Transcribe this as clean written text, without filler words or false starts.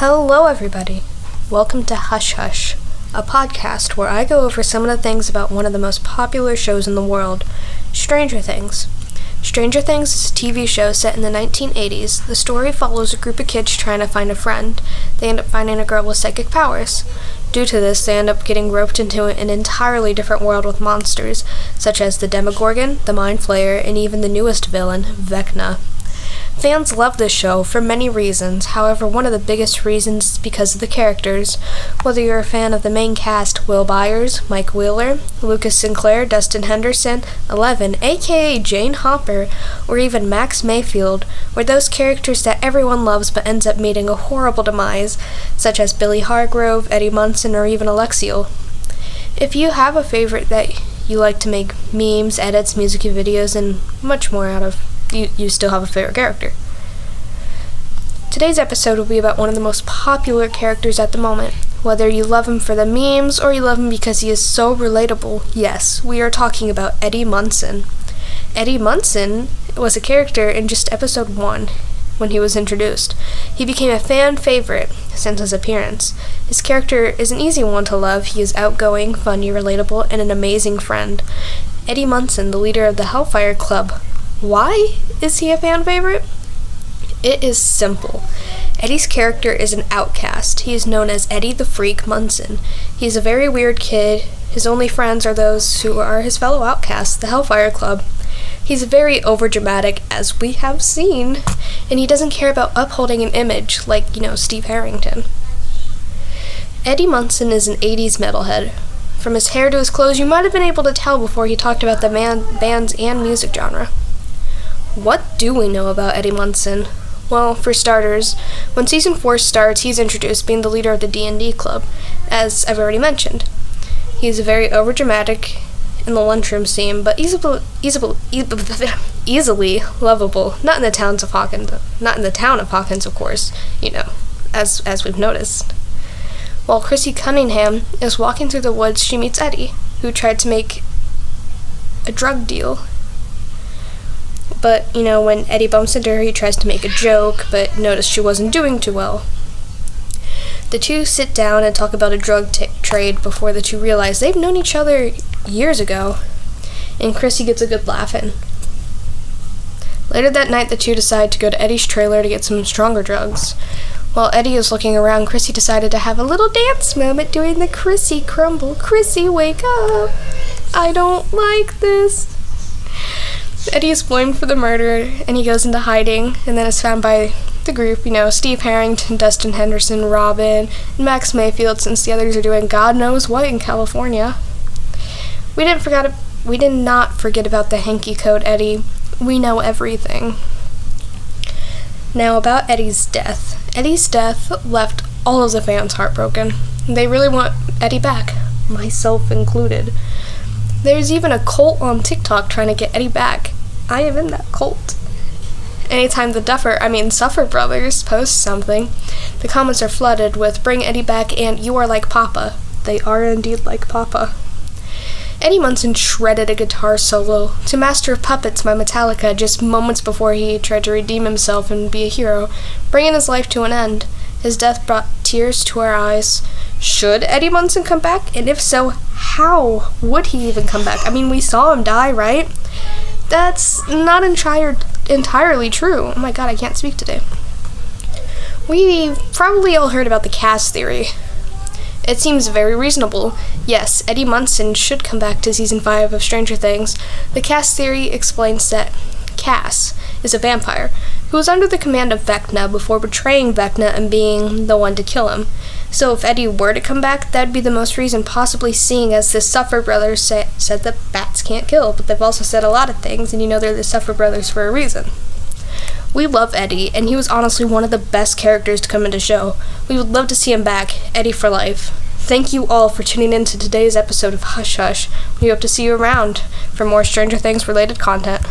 Hello, everybody. Welcome to Hush Hush, a podcast where I go over some of the things about one of the most popular shows in the world, Stranger Things. Stranger Things is a TV show set in the 1980s. The story follows a group of kids trying to find a friend. They end up finding a girl with psychic powers. Due to this, they end up getting roped into an entirely different world with monsters, such as the Demogorgon, the Mind Flayer, and even the newest villain, Vecna. Fans love this show for many reasons. However, one of the biggest reasons is because of the characters. Whether you're a fan of the main cast, Will Byers, Mike Wheeler, Lucas Sinclair, Dustin Henderson, Eleven, aka Jane Hopper, or even Max Mayfield, or those characters that everyone loves but ends up meeting a horrible demise, such as Billy Hargrove, Eddie Munson, or even Alexiel. If you have a favorite that you like to make memes, edits, music videos, and much more out of, you still have a favorite character. Today's episode will be about one of the most popular characters at the moment. Whether you love him for the memes or you love him because he is so relatable, yes, we are talking about Eddie Munson. Eddie Munson was a character in just episode 1 when he was introduced. He became a fan favorite since his appearance. His character is an easy one to love. He is outgoing, funny, relatable, and an amazing friend. Eddie Munson, the leader of the Hellfire Club. Why is he a fan favorite? It is simple. Eddie's character is an outcast. He is known as Eddie the Freak Munson. He's a very weird kid. His only friends are those who are his fellow outcasts, the Hellfire Club. He's very overdramatic, as we have seen, and he doesn't care about upholding an image like, Steve Harrington. Eddie Munson is an 80s metalhead. From his hair to his clothes, you might have been able to tell before he talked about the bands and music genre. What do we know about Eddie Munson? Well, for starters, when Season 4 starts, he's introduced being the leader of the D&D club, as I've already mentioned. He's very overdramatic in the lunchroom scene, but easily lovable. Not in the town of Hawkins, of course, as we've noticed. While Chrissy Cunningham is walking through the woods, she meets Eddie, who tried to make a drug deal. But, when Eddie bumps into her, he tries to make a joke, but noticed she wasn't doing too well. The two sit down and talk about a drug trade before the two realize they've known each other years ago, and Chrissy gets a good laugh in. Later that night, the two decide to go to Eddie's trailer to get some stronger drugs. While Eddie is looking around, Chrissy decided to have a little dance moment doing the Chrissy crumble. Chrissy, wake up! I don't like this. Eddie is blamed for the murder, and he goes into hiding, and then is found by the group, Steve Harrington, Dustin Henderson, Robin, and Max Mayfield, since the others are doing God knows what in California. We did not forget about the hanky code Eddie. We know everything. Now about Eddie's death. Eddie's death left all of the fans heartbroken. They really want Eddie back, myself included. There's even a cult on TikTok trying to get Eddie back. I am in that cult. Anytime the Suffer brothers post something, the comments are flooded with "Bring Eddie back" and "You are like Papa." They are indeed like Papa. Eddie Munson shredded a guitar solo to Master of Puppets by Metallica just moments before he tried to redeem himself and be a hero, bringing his life to an end. His death brought tears to our eyes. Should Eddie Munson come back? And if so, how would he even come back? We saw him die, right? That's not entirely true. Oh my god, I can't speak today. We've probably all heard about the Cass theory. It seems very reasonable. Yes, Eddie Munson should come back to Season 5 of Stranger Things. The Cass theory explains that Cass is a vampire who was under the command of Vecna before betraying Vecna and being the one to kill him. So if Eddie were to come back, that'd be the most reason, possibly seeing as the Suffer brothers said that bats can't kill, but they've also said a lot of things, and they're the Suffer brothers for a reason. We love Eddie, and he was honestly one of the best characters to come into the show. We would love to see him back, Eddie for life. Thank you all for tuning in to today's episode of Hush Hush. We hope to see you around for more Stranger Things related content.